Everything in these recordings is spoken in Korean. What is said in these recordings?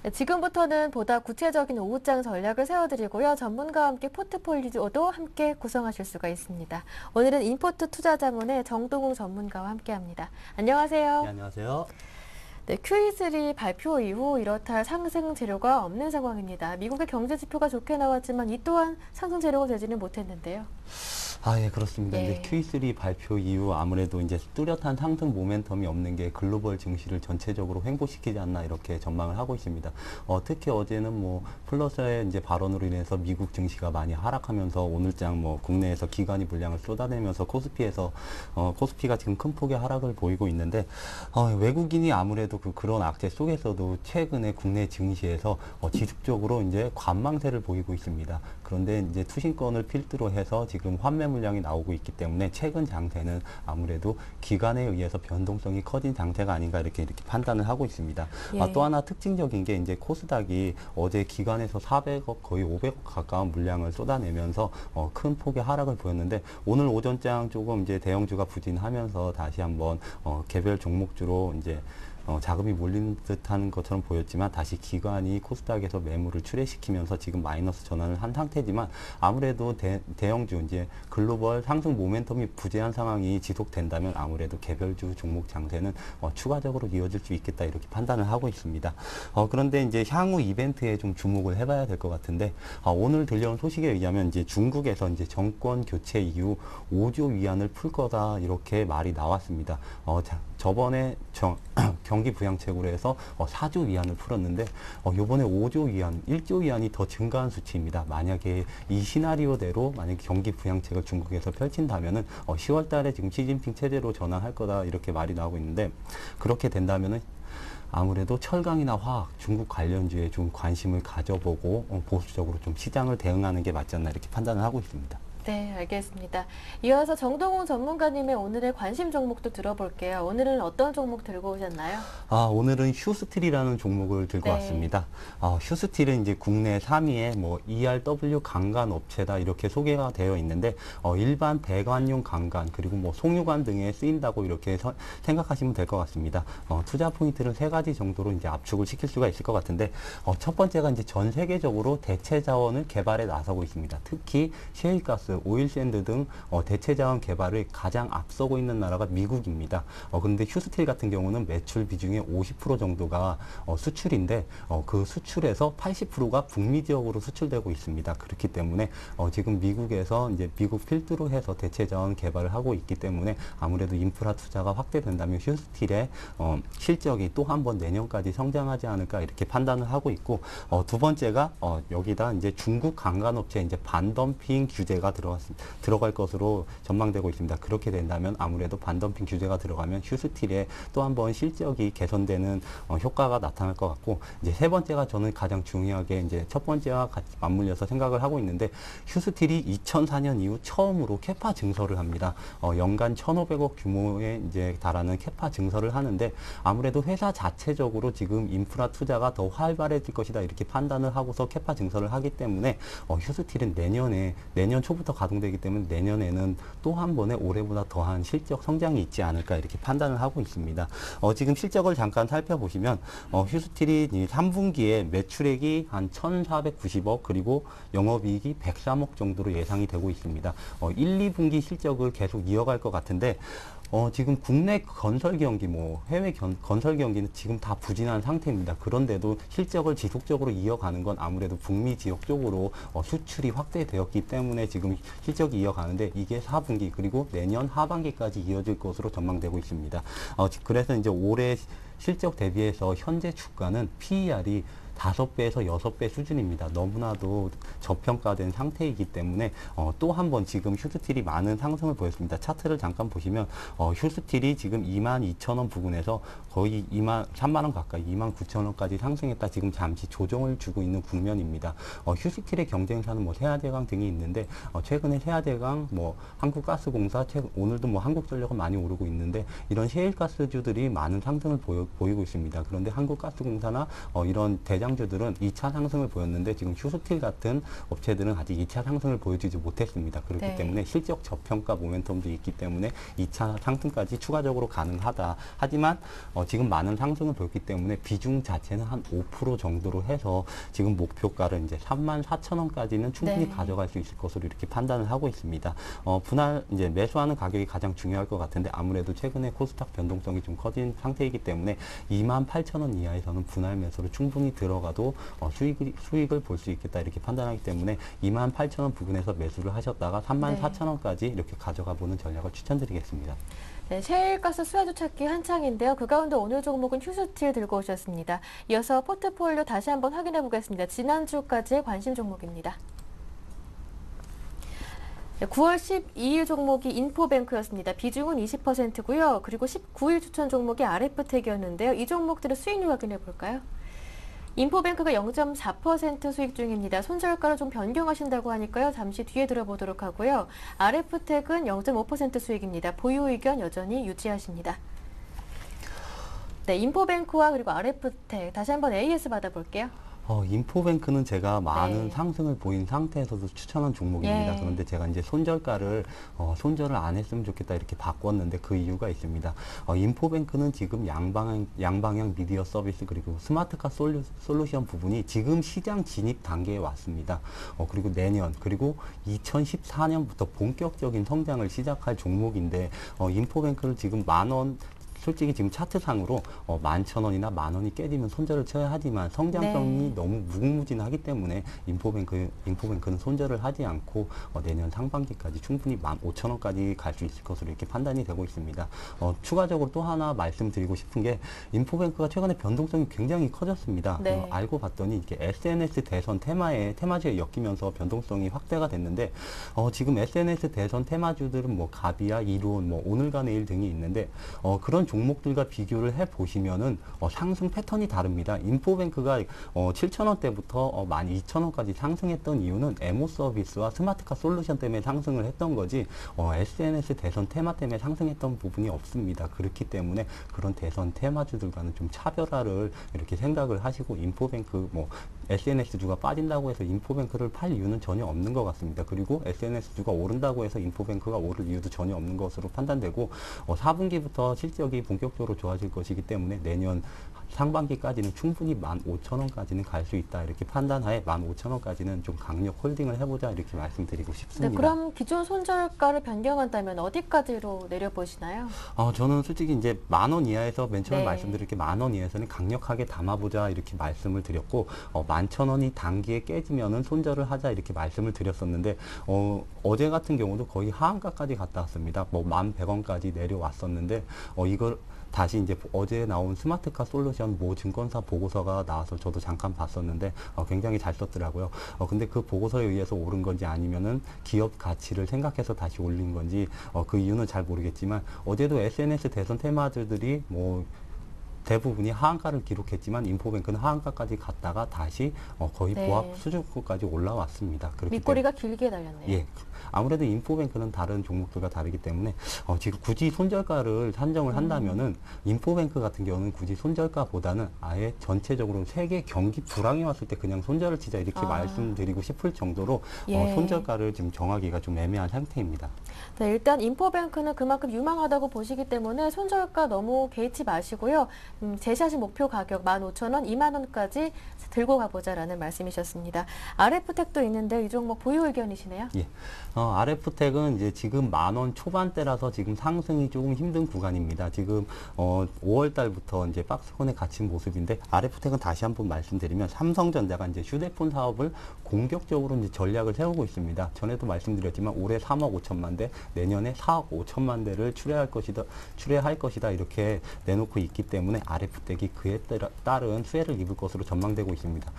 네, 지금부터는 보다 구체적인 오후장 전략을 세워드리고요. 전문가와 함께 포트폴리오도 함께 구성하실 수가 있습니다. 오늘은 인포트 투자자문의 정동웅 전문가와 함께합니다. 네, 안녕하세요. 안녕하세요. 네, QE3 발표 이후 이렇다 할 상승 재료가 없는 상황입니다. 미국의 경제 지표가 좋게 나왔지만 이 또한 상승 재료가 되지는 못했는데요. 예, 그렇습니다. 이제 예. QE3 발표 이후 아무래도 이제 뚜렷한 상승 모멘텀이 없는 게 글로벌 증시를 전체적으로 횡보시키지 않나 이렇게 전망을 하고 있습니다. 특히 어제는 뭐 플러스의 이제 발언으로 인해서 미국 증시가 많이 하락하면서 오늘장 뭐 국내에서 기관이 물량을 쏟아내면서 코스피가 지금 큰 폭의 하락을 보이고 있는데 외국인이 아무래도 그런 악재 속에서도 최근에 국내 증시에서 지속적으로 이제 관망세를 보이고 있습니다. 그런데 이제 투신권을 필두로 해서 지금 환매 물량이 나오고 있기 때문에 최근 장세는 아무래도 기관에 의해서 변동성이 커진 장세가 아닌가 이렇게 판단을 하고 있습니다. 예. 또 하나 특징적인 게 이제 코스닥이 어제 기관에서 400억 거의 500억 가까운 물량을 쏟아내면서 큰 폭의 하락을 보였는데 오늘 오전장 조금 이제 대형주가 부진하면서 다시 한번 개별 종목주로 이제 자금이 몰리는 듯한 것처럼 보였지만 다시 기관이 코스닥에서 매물을 출회시키면서 지금 마이너스 전환을 한 상태지만 아무래도 대형주 이제 글로벌 상승 모멘텀이 부재한 상황이 지속된다면 아무래도 개별주 종목 장세는 추가적으로 이어질 수 있겠다 이렇게 판단을 하고 있습니다. 그런데 이제 향후 이벤트에 좀 주목을 해봐야 될 것 같은데 오늘 들려온 소식에 의하면 이제 중국에서 이제 정권 교체 이후 5조 위안을 풀 거다 이렇게 말이 나왔습니다. 저번에 경기 부양책으로 해서 4조 위안을 풀었는데 요번에 5조 위안, 1조 위안이 더 증가한 수치입니다. 만약에 이 시나리오대로 만약에 경기 부양책을 중국에서 펼친다면은 10월 달에 지금 시진핑 체제로 전환할 거다 이렇게 말이 나오고 있는데 그렇게 된다면은 아무래도 철강이나 화학, 중국 관련주에 좀 관심을 가져보고 보수적으로 좀 시장을 대응하는 게 맞지 않나 이렇게 판단을 하고 있습니다. 네, 알겠습니다. 이어서 정동훈 전문가님의 오늘의 관심 종목도 들어볼게요. 오늘은 어떤 종목 들고 오셨나요? 오늘은 휴스틸이라는 종목을 들고 네. 왔습니다. 휴스틸은 이제 국내 3위의 뭐 ERW 강간 업체다 이렇게 소개가 되어 있는데 일반 배관용 강간 그리고 뭐 송유관 등에 쓰인다고 이렇게 생각하시면 될 것 같습니다. 투자 포인트를 세 가지 정도로 이제 압축을 시킬 수가 있을 것 같은데 첫 번째가 이제 전 세계적으로 대체 자원을 개발에 나서고 있습니다. 특히 셰일가스, 오일샌드 등 대체 자원 개발을 가장 앞서고 있는 나라가 미국입니다. 그런데 휴스틸 같은 경우는 매출 비중의 50% 정도가 수출인데 그 수출에서 80%가 북미 지역으로 수출되고 있습니다. 그렇기 때문에 지금 미국에서 이제 미국 필두로 해서 대체 자원 개발을 하고 있기 때문에 아무래도 인프라 투자가 확대된다면 휴스틸의 실적이 또 한 번 내년까지 성장하지 않을까 이렇게 판단을 하고 있고 두 번째가 여기다 이제 중국 강간업체 이제 반덤핑 규제가 들어갈 것으로 전망되고 있습니다. 그렇게 된다면 아무래도 반덤핑 규제가 들어가면 휴스틸의 또 한 번 실적이 개선되는 효과가 나타날 것 같고 이제 세 번째가 저는 가장 중요하게 이제 첫 번째와 같이 맞물려서 생각을 하고 있는데 휴스틸이 2004년 이후 처음으로 캐파 증설을 합니다. 연간 1,500억 규모에 이제 달하는 캐파 증설을 하는데 아무래도 회사 자체적으로 지금 인프라 투자가 더 활발해질 것이다 이렇게 판단을 하고서 캐파 증설을 하기 때문에 휴스틸은 내년 초부터 가동되기 때문에 내년에는 또 한 번의 올해보다 더한 실적 성장이 있지 않을까 이렇게 판단을 하고 있습니다. 지금 실적을 잠깐 살펴보시면 휴스틸이 3분기에 매출액이 한 1,490억 그리고 영업이익이 103억 정도로 예상이 되고 있습니다. 1, 2분기 실적을 계속 이어갈 것 같은데 지금 국내 건설 경기, 해외 건설 경기는 지금 다 부진한 상태입니다. 그런데도 실적을 지속적으로 이어가는 건 아무래도 북미 지역 쪽으로 수출이 확대되었기 때문에 지금 실적이 이어가는데 이게 4분기 그리고 내년 하반기까지 이어질 것으로 전망되고 있습니다. 그래서 이제 올해 실적 대비해서 현재 주가는 PER이 5배에서 6배 수준입니다. 너무나도 저평가된 상태이기 때문에 또 한 번 지금 휴스틸이 많은 상승을 보였습니다. 차트를 잠깐 보시면 휴스틸이 지금 22,000원 부근에서 거의 3만 원 가까이 29,000원까지 상승했다. 지금 잠시 조정을 주고 있는 국면입니다. 휴스틸의 경쟁사는 세아제강 등이 있는데 최근에 세아제강, 한국가스공사, 오늘도 한국전력은 많이 오르고 있는데 이런 셰일가스주들이 많은 상승을 보이고 있습니다. 그런데 한국가스공사나 이런 대장 대상주들은 2차 상승을 보였는데 지금 휴스틸 같은 업체들은 아직 2차 상승을 보여주지 못했습니다. 그렇기 네. 때문에 실적 저평가 모멘텀도 있기 때문에 2차 상승까지 추가적으로 가능하다. 하지만 지금 많은 상승을 보였기 때문에 비중 자체는 한 5% 정도로 해서 지금 목표가를 이제 34,000원까지는 충분히 네. 가져갈 수 있을 것으로 이렇게 판단을 하고 있습니다. 분할 이제 매수하는 가격이 가장 중요할 것 같은데 아무래도 최근에 코스닥 변동성이 좀 커진 상태이기 때문에 28,000원 이하에서는 분할 매수로 충분히 들어가도 수익을 볼 수 있겠다 이렇게 판단하기 때문에 28,000원 부근에서 매수를 하셨다가 34,000원까지 이렇게 가져가 보는 전략을 추천드리겠습니다. 네, 셰일가스 수혜주 찾기 한창인데요. 그 가운데 오늘 종목은 휴스틸 들고 오셨습니다. 이어서 포트폴리오 다시 한번 확인해 보겠습니다. 지난주까지의 관심 종목입니다. 9월 12일 종목이 인포뱅크였습니다. 비중은 20%고요. 그리고 19일 추천 종목이 RF텍이었는데요. 이 종목들의 수익률 확인해 볼까요? 인포뱅크가 0.4% 수익 중입니다. 손절가를 좀 변경하신다고 하니까요. 잠시 뒤에 들어보도록 하고요. RF텍은 0.5% 수익입니다. 보유 의견 여전히 유지하십니다. 네, 인포뱅크와 그리고 RF텍 다시 한번 AS 받아볼게요. 인포뱅크는 제가 많은 네. 상승을 보인 상태에서도 추천한 종목입니다. 예. 그런데 제가 이제 손절가를 손절을 안 했으면 좋겠다 이렇게 바꿨는데 그 이유가 있습니다. 인포뱅크는 지금 양방향 미디어 서비스 그리고 스마트카 솔루션 부분이 지금 시장 진입 단계에 왔습니다. 그리고 내년 그리고 2014년부터 본격적인 성장을 시작할 종목인데 인포뱅크를 지금 10,000원 솔직히 지금 차트상으로 11,000원이나 10,000원이 깨지면 손절을 쳐야 하지만 성장성이 네. 너무 무궁무진하기 때문에 인포뱅크는 손절을 하지 않고 내년 상반기까지 충분히 15,000원까지 갈 수 있을 것으로 이렇게 판단이 되고 있습니다. 추가적으로 또 하나 말씀드리고 싶은 게 인포뱅크가 최근에 변동성이 굉장히 커졌습니다. 네. 알고 봤더니 이게 SNS 대선 테마주에 엮이면서 변동성이 확대가 됐는데 지금 SNS 대선 테마주들은 뭐 가비아, 이루온, 뭐 오늘과 내일 등이 있는데 그런 종목들과 비교를 해 보시면은 상승 패턴이 다릅니다. 인포뱅크가 7,000원대부터 12,000원까지 상승했던 이유는 에모 서비스와 스마트카 솔루션 때문에 상승을 했던 거지 SNS 대선 테마 때문에 상승했던 부분이 없습니다. 그렇기 때문에 그런 대선 테마주들과는 좀 차별화를 이렇게 생각을 하시고 인포뱅크 SNS주가 빠진다고 해서 인포뱅크를 팔 이유는 전혀 없는 것 같습니다. 그리고 SNS주가 오른다고 해서 인포뱅크가 오를 이유도 전혀 없는 것으로 판단되고 4분기부터 실적이 본격적으로 좋아질 것이기 때문에 내년 상반기까지는 충분히 15,000원까지는 갈 수 있다 이렇게 판단하에 15,000원까지는 좀 강력 홀딩을 해보자 이렇게 말씀드리고 싶습니다. 네, 그럼 기존 손절가를 변경한다면 어디까지로 내려보시나요? 저는 솔직히 이제 10,000원 이하에서 맨 처음에 네. 말씀드릴 게 10,000원 이하에서는 강력하게 담아보자 이렇게 말씀을 드렸고 11,000원이 단기에 깨지면은 손절을 하자 이렇게 말씀을 드렸었는데 어제 같은 경우도 거의 하한가까지 갔다 왔습니다. 11,100원까지 내려왔었는데 이걸 다시 이제 어제 나온 스마트카 솔루션 모 증권사 보고서가 나와서 저도 잠깐 봤었는데 굉장히 잘 썼더라고요. 근데 그 보고서에 의해서 오른 건지 아니면은 기업 가치를 생각해서 다시 올린 건지 그 이유는 잘 모르겠지만 어제도 SNS 대선 테마주들이 대부분이 하한가를 기록했지만 인포뱅크는 하한가까지 갔다가 다시 거의 네. 보합 수준까지 올라왔습니다. 그렇기 밑꼬리가 길게 달렸네요. 예. 아무래도 인포뱅크는 다른 종목들과 다르기 때문에 지금 굳이 손절가를 산정을 한다면은 인포뱅크 같은 경우는 굳이 손절가보다는 아예 전체적으로 세계 경기 불황이 왔을 때 그냥 손절을 치자 이렇게 말씀드리고 싶을 정도로 예. 손절가를 지금 정하기가 좀 애매한 상태입니다. 네, 일단 인포뱅크는 그만큼 유망하다고 보시기 때문에 손절가 너무 개의치 마시고요. 제시하신 목표 가격 15,000원, 20,000원까지 들고 가보자라는 말씀이셨습니다. RF텍도 있는데 이 종목 보유 의견이시네요? 예. RF텍은 이제 지금 10,000원 초반대라서 지금 상승이 조금 힘든 구간입니다. 지금 5월 달부터 이제 박스권에 갇힌 모습인데 RF텍은 다시 한번 말씀드리면 삼성전자가 이제 휴대폰 사업을 공격적으로 이제 전략을 세우고 있습니다. 전에도 말씀드렸지만 올해 3억 5천만 대, 내년에 4억 5천만 대를 출하할 것이다 이렇게 내놓고 있기 때문에 RF텍이 그에 따른 수혜를 입을 것으로 전망되고 있습니다.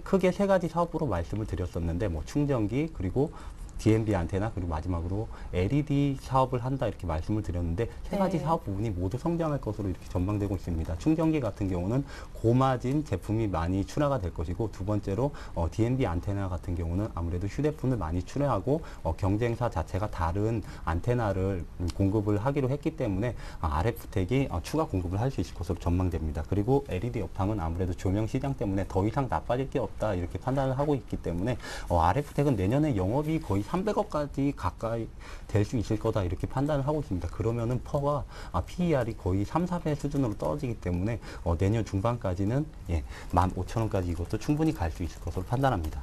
크게 세 가지 사업으로 말씀을 드렸었는데 충전기 그리고 DNB 안테나 그리고 마지막으로 LED 사업을 한다 이렇게 말씀을 드렸는데 세 가지 네. 사업 부분이 모두 성장할 것으로 이렇게 전망되고 있습니다. 충전기 같은 경우는 고마진 제품이 많이 출하가 될 것이고 두 번째로 DNB 안테나 같은 경우는 아무래도 휴대폰을 많이 출하하고 경쟁사 자체가 다른 안테나를 공급을 하기로 했기 때문에 RF텍이 추가 공급을 할 수 있을 것으로 전망됩니다. 그리고 LED 업황은 아무래도 조명 시장 때문에 더 이상 나빠질 게 없다 이렇게 판단을 하고 있기 때문에 RF텍은 내년에 영업이 거의 300억까지 가까이 될 수 있을 거다 이렇게 판단을 하고 있습니다. 그러면은 퍼가 PER이 거의 3, 4배 수준으로 떨어지기 때문에 내년 중반까지는 15,000원까지 이것도 충분히 갈 수 있을 것으로 판단합니다.